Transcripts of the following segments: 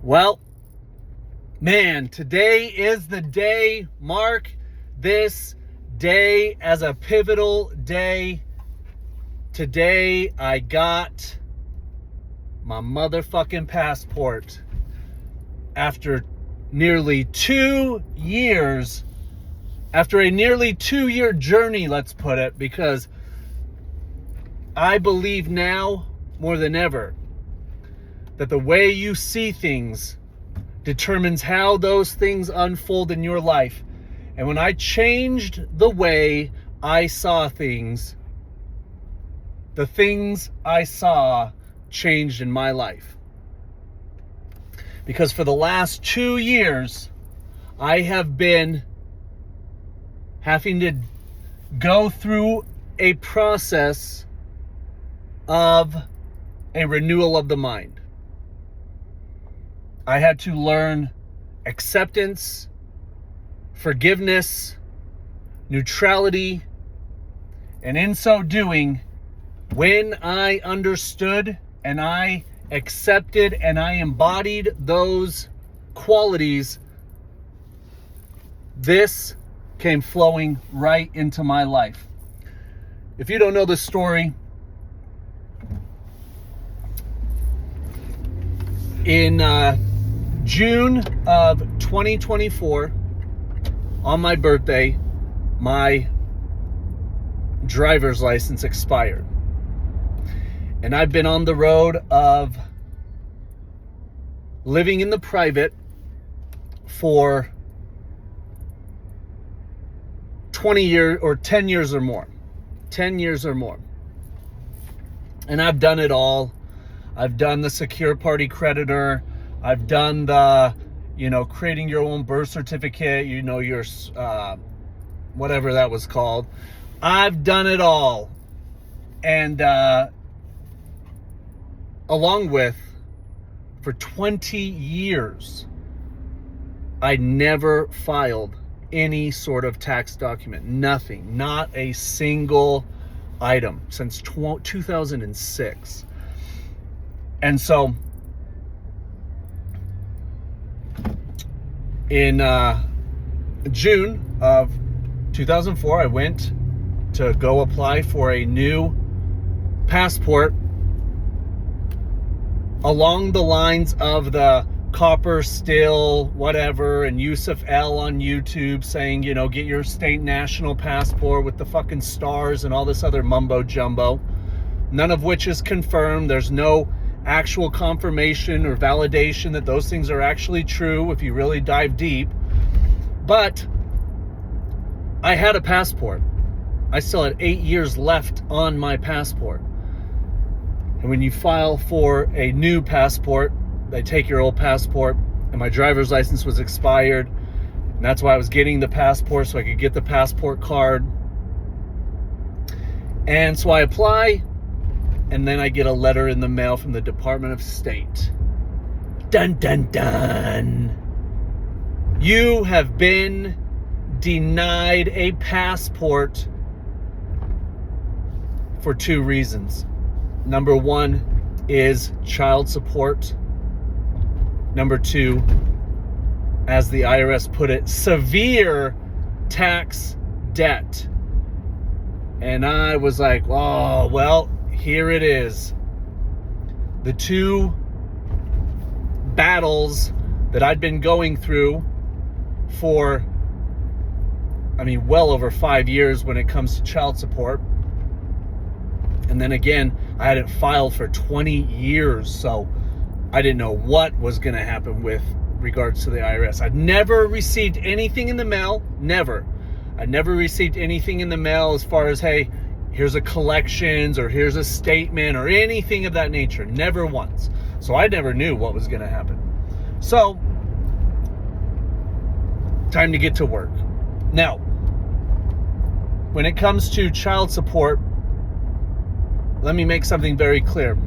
Well, man, today is the day. Mark this day as a pivotal day. Today I got my motherfucking passport after nearly 2 years. After a nearly 2-year journey, let's put it, because I believe now more than ever that the way you see things determines how those things unfold in your life. And when I changed the way I saw things, the things I saw changed in my life. Because for the last 2 years, I have been having to go through a process of a renewal of the mind. I had to learn acceptance, forgiveness, neutrality, and in so doing, when I understood and I accepted and I embodied those qualities, this came flowing right into my life. If you don't know the story, in June of 2024, on my birthday, my driver's license expired. And I've been on the road of living in the private for 20 years or 10 years or more. 10 years or more. And I've done it all. I've done the secure party creditor. I've done the, creating your own birth certificate, your, whatever that was called. I've done it all. And along with, for 20 years, I never filed any sort of tax document. Nothing. Not a single item since 2006. And so, in June of 2004, I went to go apply for a new passport along the lines of the Copper Still, whatever, and Yusuf L on YouTube saying, get your state national passport with the fucking stars and all this other mumbo jumbo. None of which is confirmed. There's no actual confirmation or validation that those things are actually true if you really dive deep. But I had a passport. I still had 8 years left on my passport. And when you file for a new passport, they take your old passport, and my driver's license was expired. And that's why I was getting the passport, so I could get the passport card. And so I apply, and then I get a letter in the mail from the Department of State. Dun, dun, dun. You have been denied a passport for 2 reasons. Number 1 is child support. Number 2, as the IRS put it, severe tax debt. And I was like, oh, well, here it is. The 2 battles that I'd been going through for, well over 5 years when it comes to child support. And then again, I hadn't filed for 20 years, so I didn't know what was going to happen with regards to the IRS. I'd never received anything in the mail. Never. I never received anything in the mail as far as, hey, here's a collections or here's a statement or anything of that nature. Never once. So I never knew what was going to happen. So, time to get to work. Now, when it comes to child support, let me make something very clear.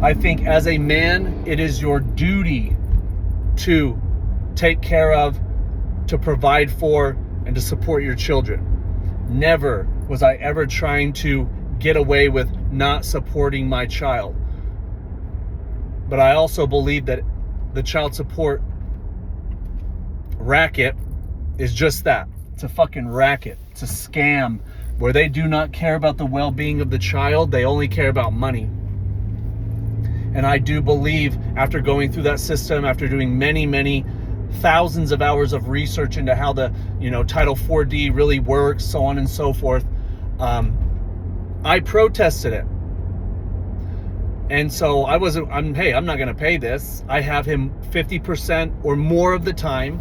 I think as a man, it is your duty to take care of, to provide for, and to support your children. Never was I ever trying to get away with not supporting my child. But I also believe that the child support racket is just that. It's a fucking racket. It's a scam where they do not care about the well-being of the child. They only care about money. And I do believe, after going through that system, after doing many, many thousands of hours of research into how the, Title 4D really works, so on and so forth, I protested it. And so I'm not going to pay this. I have him 50% or more of the time.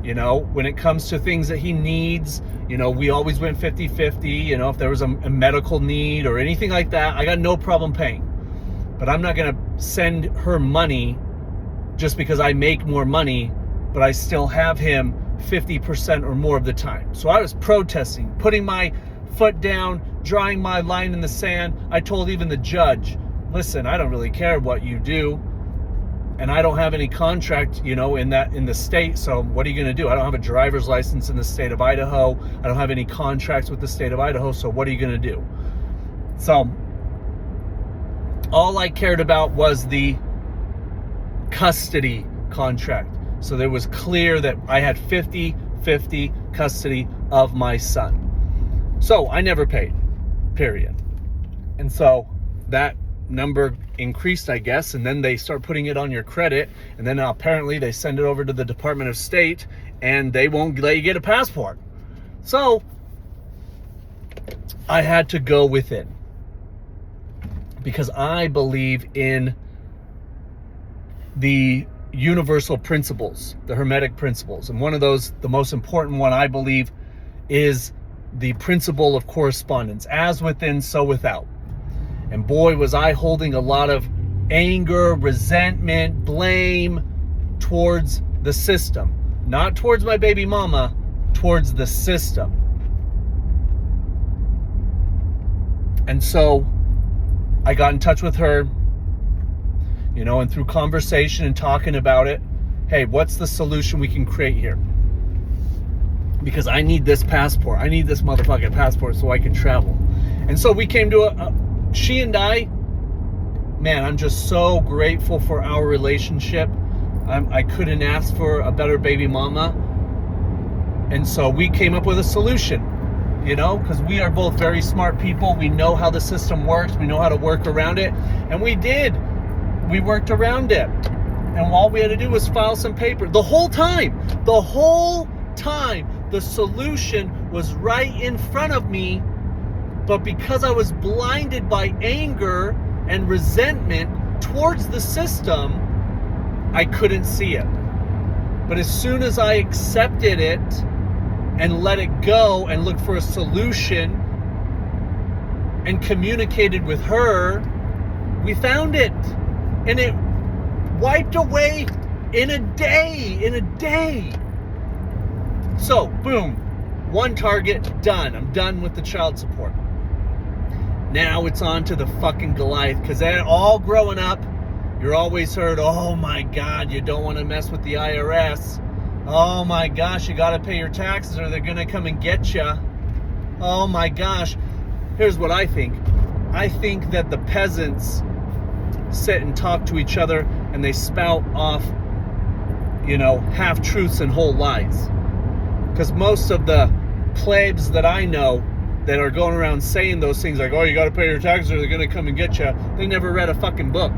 When it comes to things that he needs, we always went 50-50. If there was a medical need or anything like that, I got no problem paying. But I'm not going to send her money just because I make more money, but I still have him 50% or more of the time. So I was protesting, putting my foot down, drawing my line in the sand. I told even the judge, listen, I don't really care what you do. And I don't have any contract, in the state. So what are you going to do? I don't have a driver's license in the state of Idaho. I don't have any contracts with the state of Idaho. So what are you going to do? So all I cared about was the custody contract. So there was clear that I had 50-50 custody of my son. So I never paid, period. And so that number increased, I guess, and then they start putting it on your credit, and then apparently they send it over to the Department of State, and they won't let you get a passport. So I had to go within, because I believe in the universal principles, the Hermetic principles. And one of those, the most important one, I believe, is the principle of correspondence. As within, so without. And boy, was I holding a lot of anger, resentment, blame towards the system. Not towards my baby mama, towards the system. And so I got in touch with her, and through conversation and talking about it, hey, what's the solution we can create here? Because I need this passport. I need this motherfucking passport so I can travel. And so we came to she and I, man, I'm just so grateful for our relationship. I couldn't ask for a better baby mama. And so we came up with a solution, because we are both very smart people. We know how the system works. We know how to work around it. And we did. We worked around it. And all we had to do was file some paper. The whole time, the solution was right in front of me. But because I was blinded by anger and resentment towards the system, I couldn't see it. But as soon as I accepted it and let it go and looked for a solution and communicated with her, we found it. And it wiped away in a day. So, boom, one target, done. I'm done with the child support. Now it's on to the fucking Goliath, because all growing up, you're always heard, oh my God, you don't want to mess with the IRS. Oh my gosh, you got to pay your taxes or they're going to come and get you. Oh my gosh. Here's what I think. I think that the peasants sit and talk to each other and they spout off, half-truths and whole lies. Because most of the plebs that I know that are going around saying those things like, oh, you got to pay your taxes or they're going to come and get you, they never read a fucking book.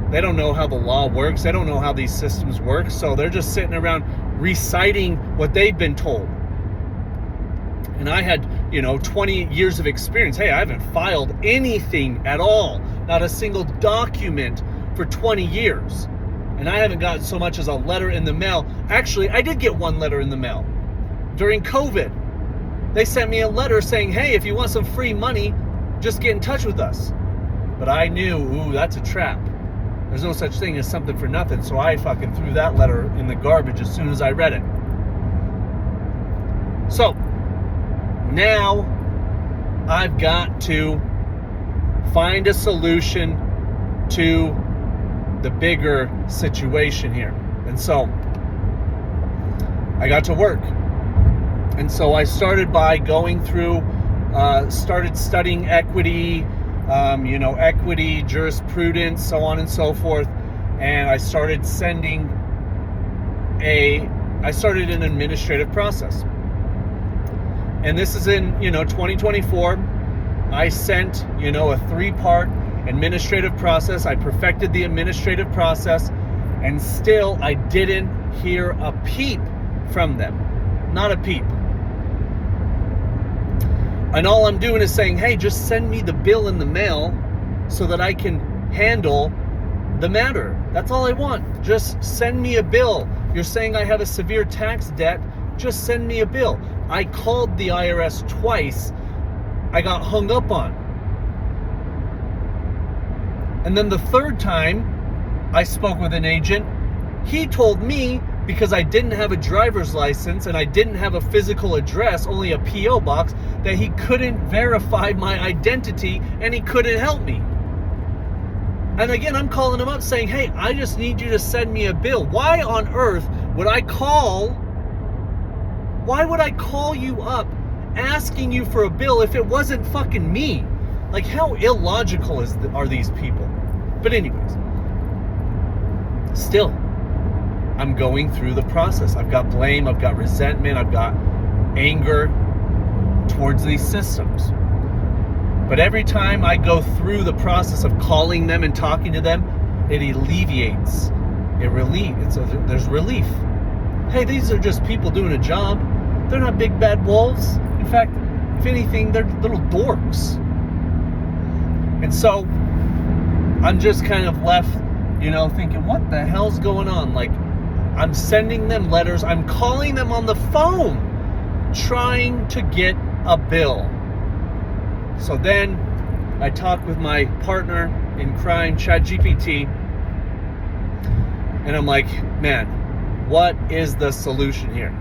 They don't know how the law works. They don't know how these systems work. So they're just sitting around reciting what they've been told. And I had, 20 years of experience. Hey, I haven't filed anything at all. Not a single document for 20 years. And I haven't gotten so much as a letter in the mail. Actually, I did get one letter in the mail. During COVID, they sent me a letter saying, hey, if you want some free money, just get in touch with us. But I knew, ooh, that's a trap. There's no such thing as something for nothing. So I fucking threw that letter in the garbage as soon as I read it. So now I've got to find a solution to the bigger situation here. And so I got to work. And so I started by going through, started studying equity, equity, jurisprudence, so on and so forth. and I started an administrative process. And this is in, 2024. I sent, a 3-part administrative process. I perfected the administrative process, and still I didn't hear a peep from them. Not a peep. And all I'm doing is saying, hey, just send me the bill in the mail so that I can handle the matter. That's all I want. Just send me a bill. You're saying I have a severe tax debt. Just send me a bill. I called the IRS twice. I got hung up on. And then the third time I spoke with an agent, he told me, because I didn't have a driver's license and I didn't have a physical address, only a P.O. box, that he couldn't verify my identity and he couldn't help me. And again, I'm calling him up saying, hey, I just need you to send me a bill. Why on earth would I call? Why would I call you up asking you for a bill if it wasn't fucking me? Like, how illogical are these people? But anyways, still, I'm going through the process. I've got blame, I've got resentment, I've got anger towards these systems. But every time I go through the process of calling them and talking to them, it alleviates. There's relief. Hey, these are just people doing a job. They're not big bad wolves. In fact, if anything, they're little dorks. And so I'm just kind of left, thinking, what the hell's going on? Like, I'm sending them letters. I'm calling them on the phone, trying to get a bill. So then I talked with my partner in crime, ChatGPT, and I'm like, man, what is the solution here?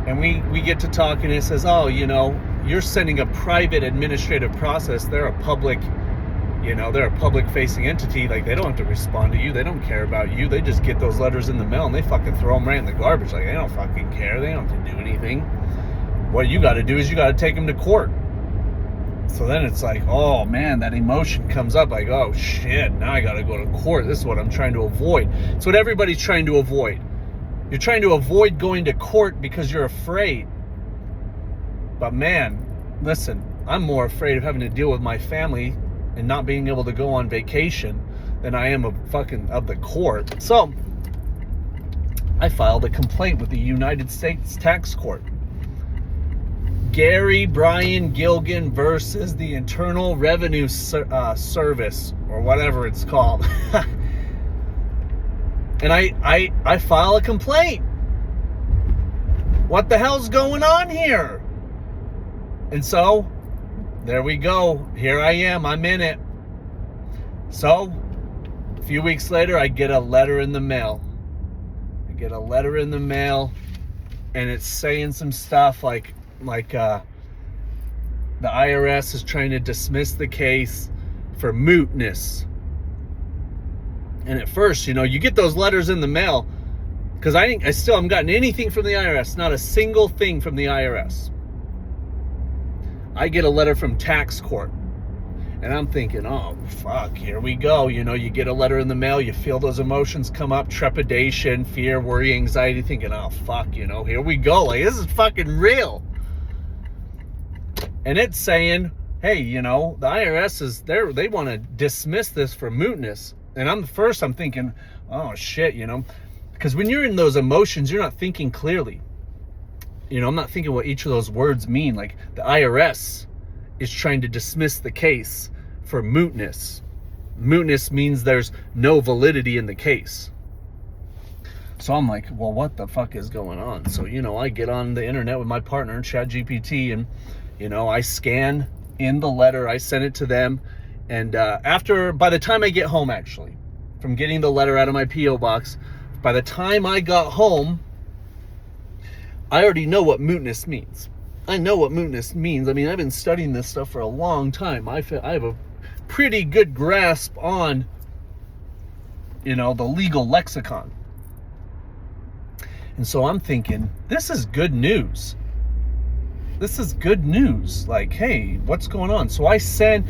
And we get to talk, and it says, oh, you're sending a private administrative process. They're a public-facing entity. Like, they don't have to respond to you. They don't care about you. They just get those letters in the mail, and they fucking throw them right in the garbage. Like, they don't fucking care. They don't have to do anything. What you got to do is you got to take them to court. So then it's like, oh man, that emotion comes up. Like, oh shit, now I got to go to court. This is what I'm trying to avoid. It's what everybody's trying to avoid. You're trying to avoid going to court because you're afraid. But man, listen, I'm more afraid of having to deal with my family and not being able to go on vacation than I am of the court. So I filed a complaint with the United States Tax Court. Gary Brian Gilgan versus the Internal Revenue Service, or whatever it's called. And I file a complaint. What the hell's going on here? And so, there we go. Here I am. I'm in it. So, a few weeks later, I get a letter in the mail. And it's saying some stuff like the IRS is trying to dismiss the case for mootness. And at first, you get those letters in the mail, because I still haven't gotten anything from the IRS, not a single thing from the IRS. I get a letter from tax court, and I'm thinking, oh fuck, here we go. You get a letter in the mail, you feel those emotions come up, trepidation, fear, worry, anxiety, thinking, oh fuck, here we go. Like, this is fucking real. And it's saying, hey, the IRS they want to dismiss this for mootness. And I'm thinking, oh shit, because when you're in those emotions, you're not thinking clearly. I'm not thinking what each of those words mean. Like, the IRS is trying to dismiss the case for mootness. Mootness means there's no validity in the case. So I'm like, well, what the fuck is going on? So, I get on the internet with my partner in ChatGPT, and I scan in the letter, I send it to them, and by the time I get home, actually, from getting the letter out of my P.O. box, by the time I got home, I already know what mootness means. I know what mootness means. I mean, I've been studying this stuff for a long time. I have a pretty good grasp on, the legal lexicon. And so I'm thinking, this is good news. Like, hey, what's going on? So I send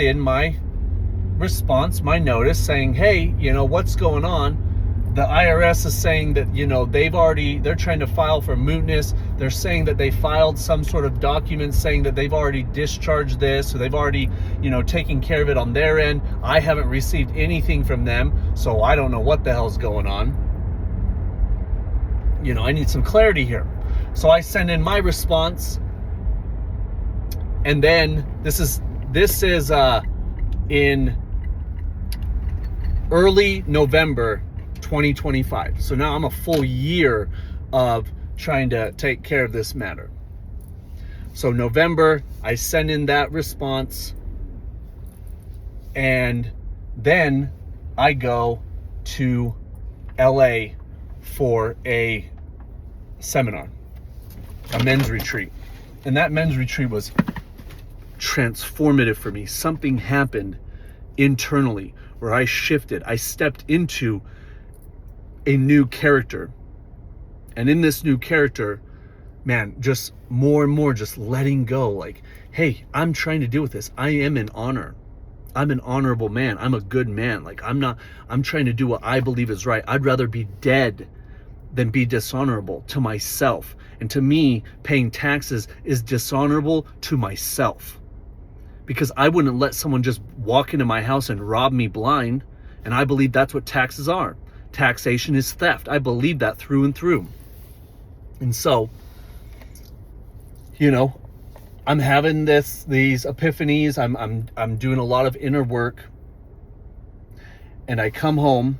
in my response, my notice saying, hey, what's going on? The IRS is saying that, they're trying to file for mootness. They're saying that they filed some sort of document saying that they've already discharged this, or they've already, taken care of it on their end. I haven't received anything from them, so I don't know what the hell's going on. I need some clarity here. So I send in my response, and then this is in early November 2025. So now I'm a full year of trying to take care of this matter. So November, I send in that response, and then I go to LA for a seminar, a men's retreat. And that men's retreat was transformative for me. Something happened internally where I shifted. I stepped into a new character. And in this new character, man, just more and more just letting go. Like, hey, I'm trying to deal with this. I am in honor. I'm an honorable man. I'm a good man. Like, I'm trying to do what I believe is right. I'd rather be dead than be dishonorable to myself. And to me, paying taxes is dishonorable to myself, because I wouldn't let someone just walk into my house and rob me blind. And I believe that's what taxes are. Taxation is theft. I believe that through and through. And so, I'm having these epiphanies. I'm doing a lot of inner work. And I come home,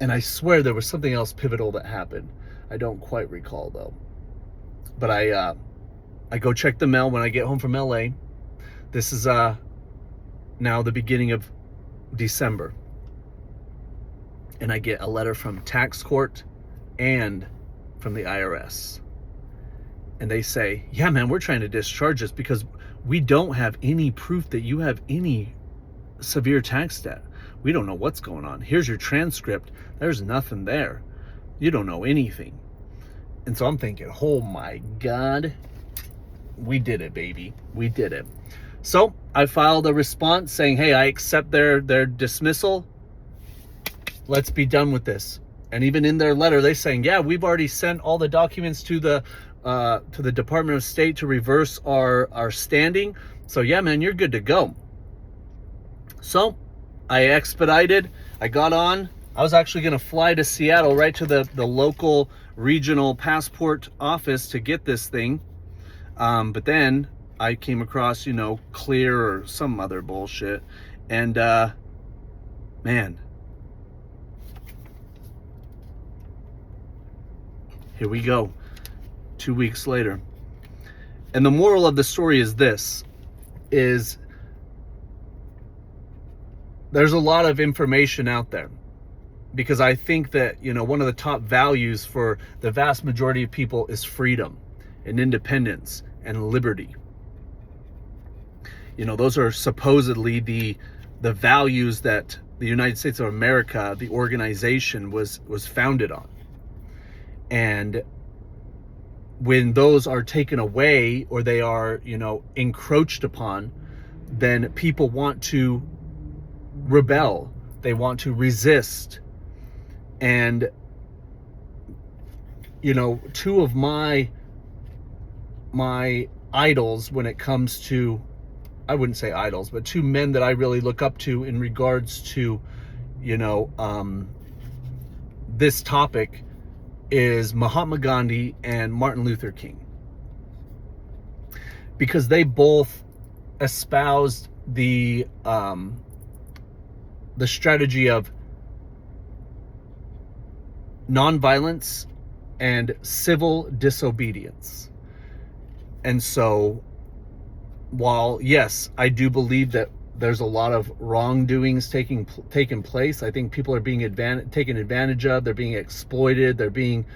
and I swear there was something else pivotal that happened. I don't quite recall though. But I go check the mail when I get home from LA. This is now the beginning of December. And I get a letter from tax court and from the IRS. And they say, yeah, man, we're trying to discharge this because we don't have any proof that you have any severe tax debt. We don't know what's going on. Here's your transcript. There's nothing there. You don't know anything. And so I'm thinking, oh my God, we did it, baby. We did it. So I filed a response saying, hey, I accept their dismissal. Let's be done with this. And even in their letter, they're saying, yeah, we've already sent all the documents to the Department of State to reverse our standing. So yeah, man, you're good to go. So I expedited. I got on. I was actually going to fly to Seattle, right to the local regional passport office to get this thing. But then I came across, Clear or some other bullshit. And man, here we go. 2 weeks later. And the moral of the story is this, is there's a lot of information out there, because I think that, one of the top values for the vast majority of people is freedom and independence and liberty. Those are supposedly the values that the United States of America, the organization, was founded on. And when those are taken away, or they are, encroached upon, then people want to rebel. They want to resist. And, two of my idols when it comes to, I wouldn't say idols, but two men that I really look up to in regards to, this topic, is Mahatma Gandhi and Martin Luther King, because they both espoused the strategy of nonviolence and civil disobedience. And so, while yes, I do believe that there's a lot of wrongdoings taking place, I think people are being taken advantage of. They're being exploited. They're being,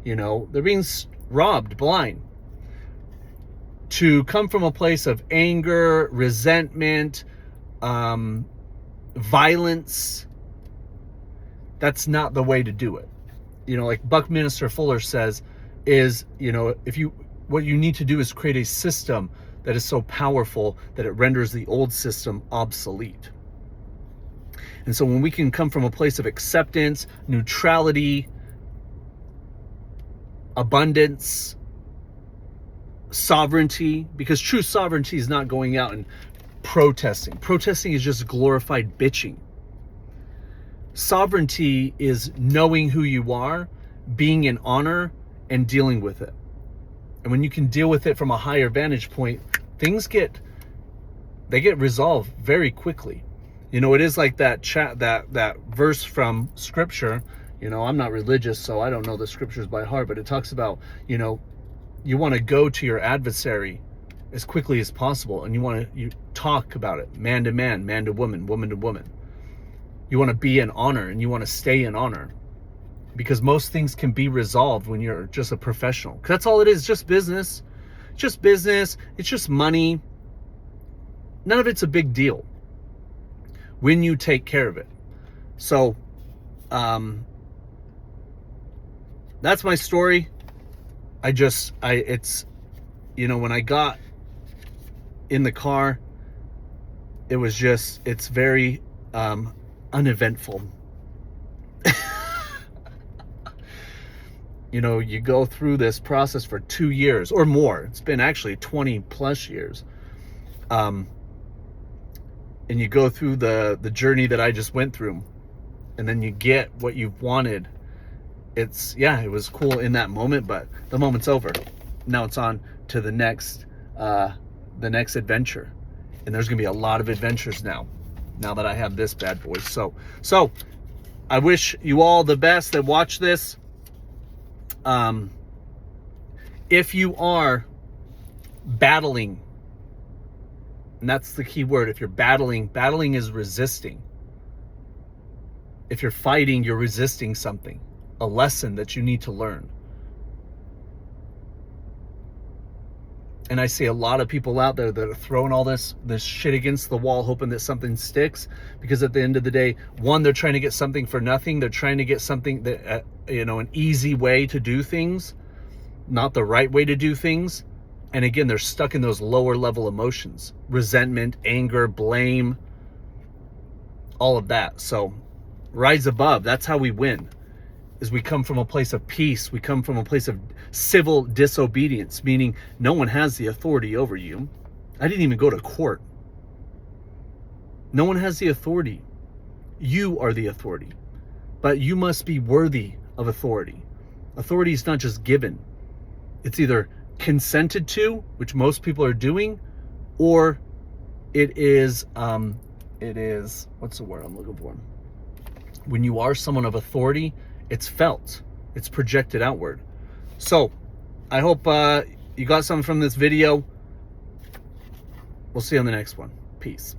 they're being robbed blind. To come from a place of anger, resentment, violence, that's not the way to do it. Like Buckminster Fuller says, is, what you need to do is create a system that is so powerful that it renders the old system obsolete. And so when we can come from a place of acceptance, neutrality, abundance, sovereignty, because true sovereignty is not going out and protesting. Protesting is just glorified bitching. Sovereignty is knowing who you are, being in honor, and dealing with it. And when you can deal with it from a higher vantage point, things get resolved very quickly. You know, it is like that verse from scripture. You know, I'm not religious, so I don't know the scriptures by heart, but it talks about, you know, you want to go to your adversary as quickly as possible, and you talk about it, man to man, man to woman, woman to woman. You want to be in honor, and you want to stay in honor, because most things can be resolved when you're just a professional. That's all it is, just business. Just business, it's just money. None of it's a big deal when you take care of it. So, that's my story. It's, you know, when I got in the car, it's very uneventful. You know, you go through this process for 2 years or more. It's been actually 20 plus years. And you go through the journey that I just went through, and then you get what you've wanted. It was cool in that moment, but the moment's over. Now it's on to the next adventure. And there's gonna be a lot of adventures now that I have this bad boy. So I wish you all the best that watch this. If you are battling, and that's the key word, if you're battling is resisting. If you're fighting, you're resisting something, a lesson that you need to learn. And I see a lot of people out there that are throwing all this shit against the wall, hoping that something sticks. Because at the end of the day, one, they're trying to get something for nothing. They're trying to get something that, an easy way to do things, not the right way to do things. And again, they're stuck in those lower level emotions, resentment, anger, blame, all of that. So rise above. That's how we win. Is we come from a place of peace. We come from a place of civil disobedience, meaning no one has the authority over you. I didn't even go to court. No one has the authority. You are the authority. But you must be worthy of authority. Authority is not just given. It's either consented to, which most people are doing, or it is, what's the word I'm looking for? When you are someone of authority, it's felt, it's projected outward. So I hope you got something from this video. We'll see you on the next one. Peace.